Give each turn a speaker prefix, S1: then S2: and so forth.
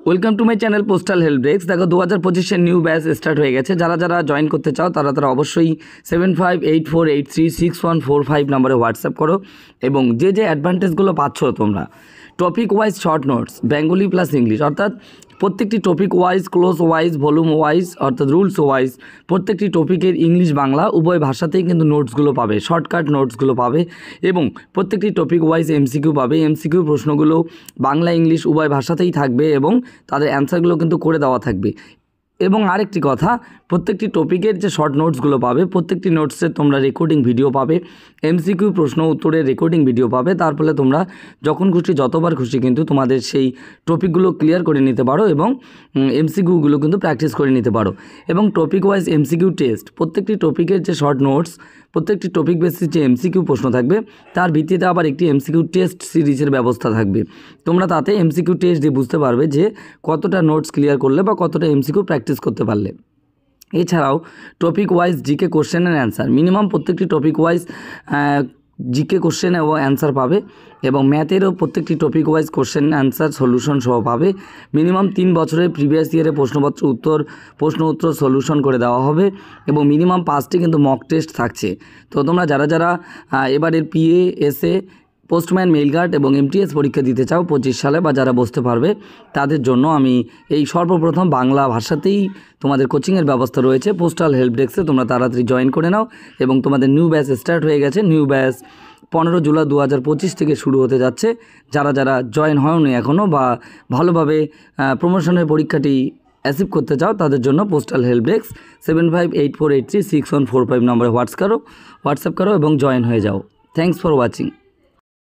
S1: Welcome to my channel postal help desk. দেখো 2025 new batch start হয়ে গেছে। যারা যারা জয়েন করতে চাও তারা অবশ্যই 7584836145 নম্বরে হোয়াটসঅ্যাপ করো এবং যে অ্যাডভান্টেজগুলো পাচ্ছ তোমরা topic wise short notes Bengali plus English, অর্থাৎ প্রত্যেকটি topic wise, close wise, volume wise, অর্থাৎ রুলস ওয়াইজ প্রত্যেকটি টপিকের ইংলিশ বাংলা উভয় ভাষাতেই কিন্তু নোটসগুলো পাবে, শর্টকাট নোটসগুলো পাবে এবং প্রত্যেকটি টপিক ওয়াইজ এমসিকিউ পাবে। এমসিকিউ প্রশ্নগুলো বাংলা ইংলিশ উভয় ভাষাতেই থাকবে এবং তাদের অ্যান্সারগুলো কিন্তু করে দেওয়া থাকবে। এবং আরেকটি কথা, প্রত্যেকটি টপিকের যে শর্ট নোটসগুলো পাবে, প্রত্যেকটি নোটসের তোমরা রেকর্ডিং ভিডিও পাবে, এমসিকিউ প্রশ্ন উত্তরের রেকর্ডিং ভিডিও পাবে। তার ফলে তোমরা যখন খুশি যতবার খুশি কিন্তু তোমাদের সেই টপিকগুলো ক্লিয়ার করে নিতে পারো এবং এমসিকিউগুলো কিন্তু প্র্যাকটিস করে নিতে পারো। এবং টপিক ওয়াইজ এমসিকিউ টেস্ট, প্রত্যেকটি টপিকের যে শর্ট নোটস, প্রত্যেকটি টপিক বেসিস যে এমসিকিউ প্রশ্ন থাকবে তার ভিত্তিতে আবার একটি এমসিকিউ টেস্ট সিরিজের ব্যবস্থা থাকবে। তোমরা তাতে এমসিকিউ টেস্ট দিয়ে বুঝতে পারবে যে কতটা নোটস ক্লিয়ার করলে বা কতটা এমসিকিউ প্র্যাকটিস করতে পারলে। এছাড়াও topic wise GK question and answer, minimum প্রত্যেকটি টপিক ওয়াইজ জিকে কোশ্চেন এবং অ্যান্সার পাবে এবং ম্যাথেরও প্রত্যেকটি topic wise question answer solution সহ পাবে। মিনিমাম 3 বছরের প্রিভিয়াস ইয়ারে প্রশ্ন উত্তর সলিউশন করে দেওয়া হবে এবং মিনিমাম 5টি কিন্তু মক টেস্ট থাকছে। তো তোমরা যারা এবারের PA, SA, postman, mail guard এবং এমটিএস পরীক্ষা দিতে চাও 25 সালে বা যারা বসতে পারবে তাদের জন্য আমি এই সর্বপ্রথম বাংলা ভাষাতেই তোমাদের কোচিংয়ের ব্যবস্থা রয়েছে পোস্টাল হেল্প ডেস্কে। তোমরা তাড়াতাড়ি জয়েন করে নাও এবং তোমাদের নিউ ব্যাচ স্টার্ট হয়ে গেছে। নিউ ব্যাচ 15 জুলাই 2025 থেকে শুরু হতে যাচ্ছে। যারা জয়েন হয়নি এখনও বা ভালোভাবে প্রমোশনের পরীক্ষাটি অ্যাচিভ করতে চাও তাদের জন্য পোস্টাল হেল্প ডেস্ক 7584836145 নম্বরে হোয়াটসঅ্যাপ করো এবং জয়েন হয়ে যাও। Thanks for watching.